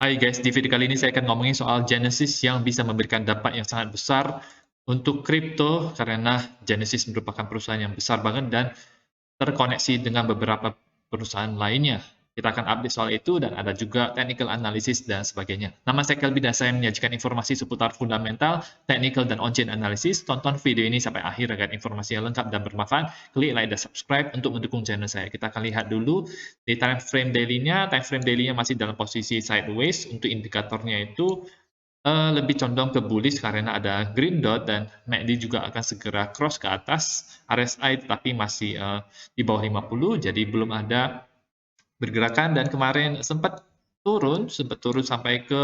Hai guys, di video kali ini saya akan ngomongin soal Genesis yang bisa memberikan dampak yang sangat besar untuk kripto karena Genesis merupakan perusahaan yang besar banget dan terkoneksi dengan beberapa perusahaan lainnya. Kita akan update soal itu dan ada juga technical analysis dan sebagainya. Nama saya Kelby dan saya menyajikan informasi seputar fundamental, technical, dan on-chain analysis. Tonton video ini sampai akhir agar informasi yang lengkap dan bermanfaat. Klik like dan subscribe untuk mendukung channel saya. Kita akan lihat dulu di time frame daily-nya. Time frame daily-nya masih dalam posisi sideways. Untuk indikatornya itu lebih condong ke bullish karena ada green dot dan MACD juga akan segera cross ke atas RSI tetapi masih di bawah 50, jadi belum ada pergerakan dan kemarin sempat turun sampai ke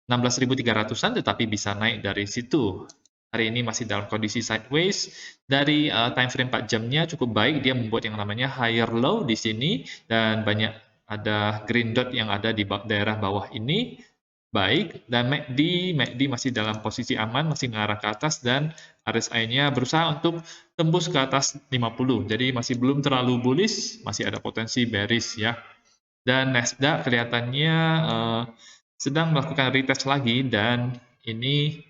16.300-an tetapi bisa naik dari situ. Hari ini masih dalam kondisi sideways. Dari time frame 4 jamnya cukup baik, dia membuat yang namanya higher low di sini dan banyak ada green dot yang ada di daerah bawah ini. Baik, dan MACD masih dalam posisi aman, masih mengarah ke atas dan RSI-nya berusaha untuk tembus ke atas 50. Jadi masih belum terlalu bullish, masih ada potensi bearish ya. Dan Nasdaq kelihatannya sedang melakukan retest lagi dan ini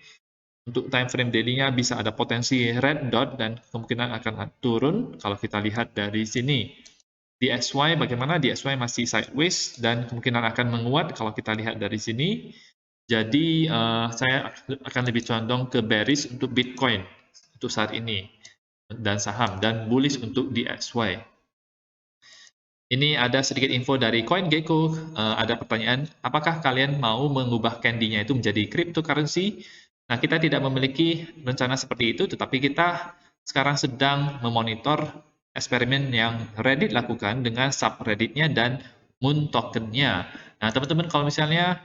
untuk time frame daily-nya bisa ada potensi red dot dan kemungkinan akan turun kalau kita lihat dari sini. DXY bagaimana? DXY masih sideways dan kemungkinan akan menguat kalau kita lihat dari sini. Jadi saya akan lebih condong ke bearish untuk Bitcoin untuk saat ini dan saham dan bullish untuk DXY. Ini ada sedikit info dari CoinGecko. Ada pertanyaan, apakah kalian mau mengubah candy-nya itu menjadi cryptocurrency? Nah, kita tidak memiliki rencana seperti itu, tetapi kita sekarang sedang memonitor eksperimen yang Reddit lakukan dengan subreddit-nya dan Moon token-nya. Nah, teman-teman kalau misalnya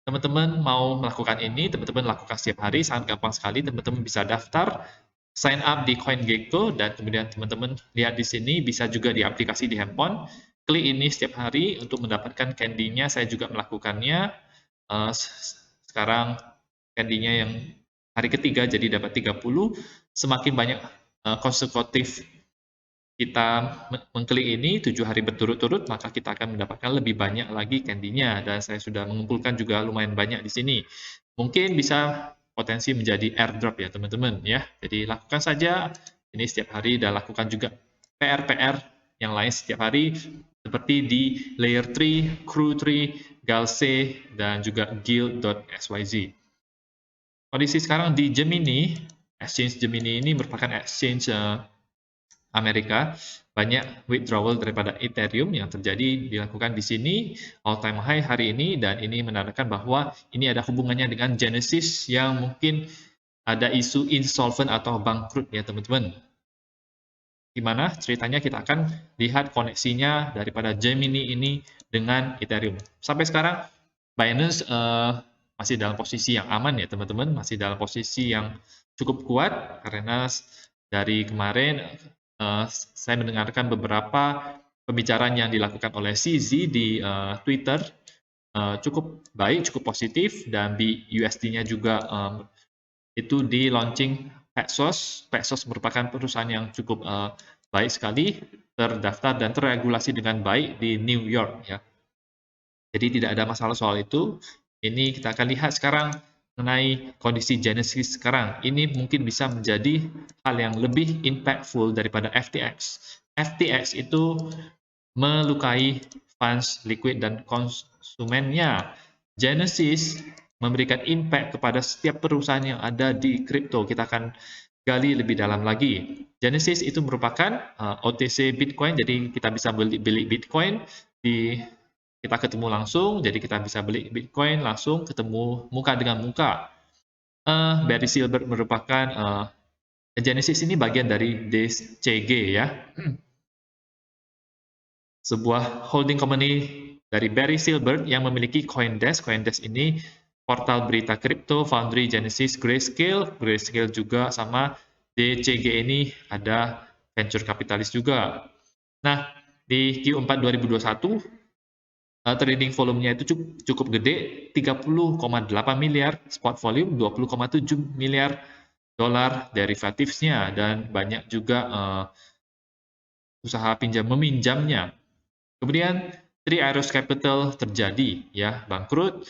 teman-teman mau melakukan ini, teman-teman lakukan setiap hari, sangat gampang sekali. Teman-teman bisa daftar, sign up di CoinGecko, dan kemudian teman-teman lihat di sini, bisa juga di aplikasi di handphone. Klik ini setiap hari untuk mendapatkan candy-nya. Saya juga melakukannya. Sekarang candy-nya yang hari ketiga, jadi dapat 30. Semakin banyak konsekutif kita mengklik ini 7 hari berturut-turut, maka kita akan mendapatkan lebih banyak lagi candy-nya. Dan saya sudah mengumpulkan juga lumayan banyak di sini. Mungkin bisa potensi menjadi airdrop ya teman-teman ya. Jadi lakukan saja ini setiap hari dan lakukan juga PR-PR yang lain setiap hari seperti di Layer 3, Crew 3, Galse, dan juga Guild.xyz. Kondisi sekarang di Gemini, exchange Gemini ini merupakan exchange Amerika, banyak withdrawal daripada Ethereum yang terjadi dilakukan di sini, all time high hari ini, dan ini menandakan bahwa ini ada hubungannya dengan Genesis yang mungkin ada isu insolvent atau bangkrut ya teman-teman. Gimana ceritanya, kita akan lihat koneksinya daripada Gemini ini dengan Ethereum. Sampai sekarang Binance masih dalam posisi yang aman ya teman-teman, masih dalam posisi yang cukup kuat karena dari kemarin saya mendengarkan beberapa pembicaraan yang dilakukan oleh CZ di Twitter cukup baik, cukup positif, dan BUSD-nya juga itu di launching Paxos. Paxos merupakan perusahaan yang cukup baik sekali, terdaftar dan terregulasi dengan baik di New York ya. Jadi tidak ada masalah soal itu. Ini kita akan lihat sekarang mengenai kondisi Genesis sekarang. Ini mungkin bisa menjadi hal yang lebih impactful daripada FTX. FTX itu melukai funds liquid dan konsumennya. Genesis memberikan impact kepada setiap perusahaan yang ada di kripto. Kita akan gali lebih dalam lagi. Genesis itu merupakan OTC Bitcoin, jadi kita bisa beli Bitcoin di kita ketemu langsung, jadi kita bisa beli Bitcoin langsung ketemu muka dengan muka. Barry Silbert merupakan Genesis ini bagian dari DCG ya, sebuah holding company dari Barry Silbert yang memiliki CoinDesk. CoinDesk ini portal berita kripto, Foundry, Genesis, Grayscale. Grayscale juga sama DCG ini ada venture kapitalis juga. Nah, di Q4 2021 trading volumenya itu cukup gede, 30,8 miliar, spot volume 20,7 miliar dolar derivatifnya, dan banyak juga usaha pinjam meminjamnya. Kemudian Three Arrows Capital terjadi ya bangkrut,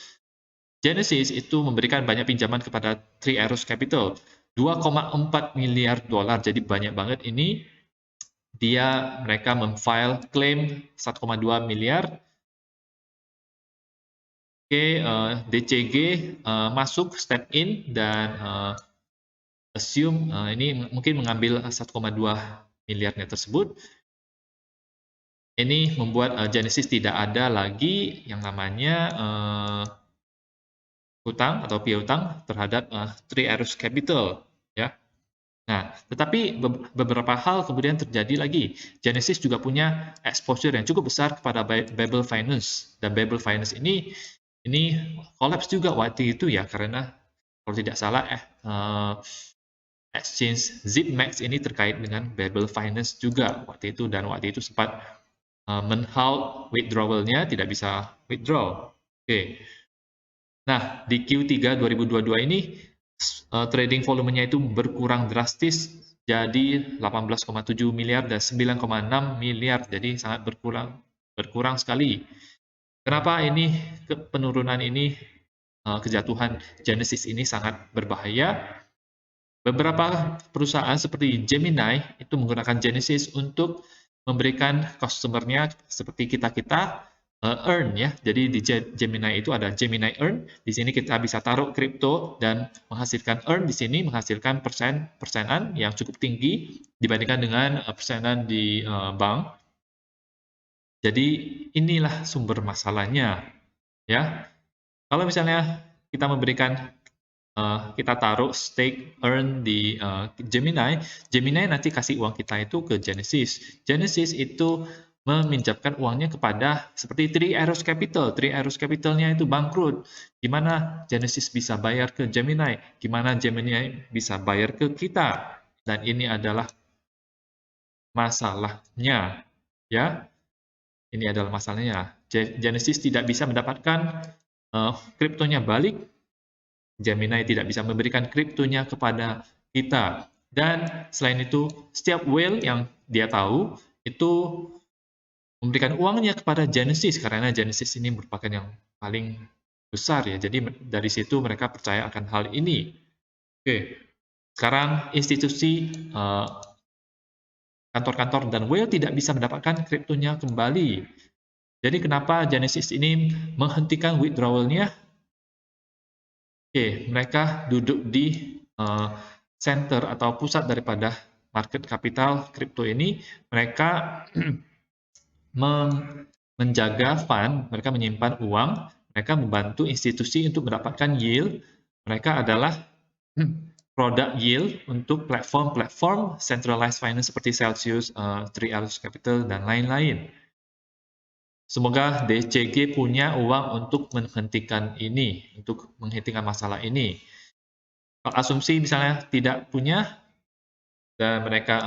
Genesis itu memberikan banyak pinjaman kepada Three Arrows Capital, 2,4 miliar dolar. Jadi banyak banget ini. Mereka memfile klaim 1,2 miliar. Oke, DCG masuk step in dan assume ini mungkin mengambil 1,2 miliarnya tersebut. Ini membuat Genesis tidak ada lagi yang namanya hutang atau piutang terhadap Three Arrows Capital, ya. Nah, tetapi beberapa hal kemudian terjadi lagi. Genesis juga punya exposure yang cukup besar kepada Babel Finance, dan Babel Finance ini collapse juga waktu itu ya, karena kalau tidak salah exchange ZipMax ini terkait dengan Babel Finance juga waktu itu, dan waktu itu sempat men-halt withdrawal-nya, tidak bisa withdraw. Oke. Nah, di Q3 2022 ini trading volumenya itu berkurang drastis jadi 18,7 miliar dan 9,6 miliar. Jadi sangat berkurang sekali. Kenapa ini penurunan ini, kejatuhan Genesis ini sangat berbahaya? Beberapa perusahaan seperti Gemini itu menggunakan Genesis untuk memberikan customer-nya seperti kita-kita earn ya. Jadi di Gemini itu ada Gemini Earn. Di sini kita bisa taruh kripto dan menghasilkan earn di sini menghasilkan persenan yang cukup tinggi dibandingkan dengan persenan di bank. Jadi inilah sumber masalahnya ya. Kalau misalnya kita memberikan kita taruh stake earn di Gemini, Gemini nanti kasih uang kita itu ke Genesis. Genesis itu meminjamkan uangnya kepada seperti Three Arrows Capital. Three Arrows Capitalnya itu bangkrut. Gimana Genesis bisa bayar ke Gemini? Gimana Gemini bisa bayar ke kita? Dan ini adalah masalahnya, ya. Ini adalah masalahnya. Genesis tidak bisa mendapatkan kriptonya balik. Gemini tidak bisa memberikan kriptonya kepada kita. Dan selain itu, setiap whale yang dia tahu itu memberikan uangnya kepada Genesis karena Genesis ini merupakan yang paling besar ya. Jadi dari situ mereka percaya akan hal ini. Oke. Sekarang institusi kantor-kantor dan whale tidak bisa mendapatkan kriptonya kembali. Jadi kenapa Genesis ini menghentikan withdrawal-nya? Oke, mereka duduk di center atau pusat daripada market kapital kripto ini. Mereka menjaga fund, mereka menyimpan uang, mereka membantu institusi untuk mendapatkan yield. Mereka adalah produk yield untuk platform-platform centralized finance seperti Celsius, Three Arrows Capital, dan lain-lain. Semoga DCG punya uang untuk menghentikan ini, untuk menghentikan masalah ini. Kalau asumsi misalnya tidak punya, dan mereka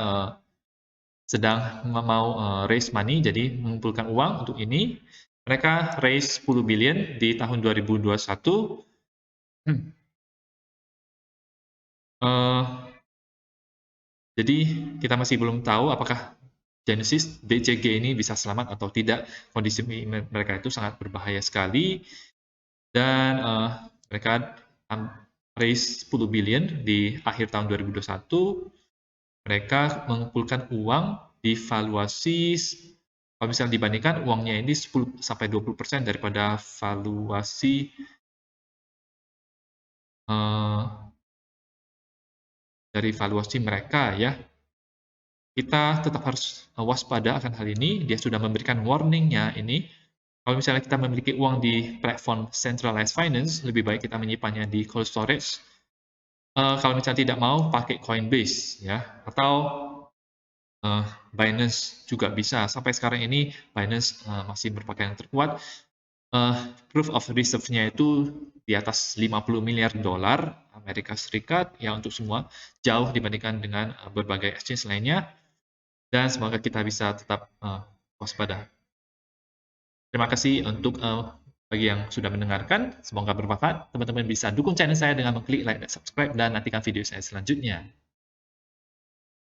sedang mau raise money, jadi mengumpulkan uang untuk ini, mereka raise 10 billion di tahun 2021. Jadi kita masih belum tahu apakah Genesis DCG ini bisa selamat atau tidak. Kondisi mereka itu sangat berbahaya sekali, dan mereka raise 10 billion di akhir tahun 2021. Mereka mengumpulkan uang di valuasi, kalau misalnya dibandingkan uangnya ini 10-20% daripada valuasi dari valuasi mereka ya. Kita tetap harus waspada akan hal ini. Dia sudah memberikan warning-nya ini. Kalau misalnya kita memiliki uang di platform centralized finance, lebih baik kita menyimpannya di cold storage. Kalau misalnya tidak mau, pakai Coinbase ya, atau Binance juga bisa. Sampai sekarang ini Binance masih merupakan yang terkuat. Proof of reserve-nya itu di atas 50 miliar dolar Amerika Serikat ya untuk semua, jauh dibandingkan dengan berbagai exchange lainnya. Dan semoga kita bisa tetap waspada. Terima kasih untuk bagi yang sudah mendengarkan. Semoga bermanfaat. Teman-teman bisa dukung channel saya dengan mengklik like dan subscribe, dan nantikan video saya selanjutnya.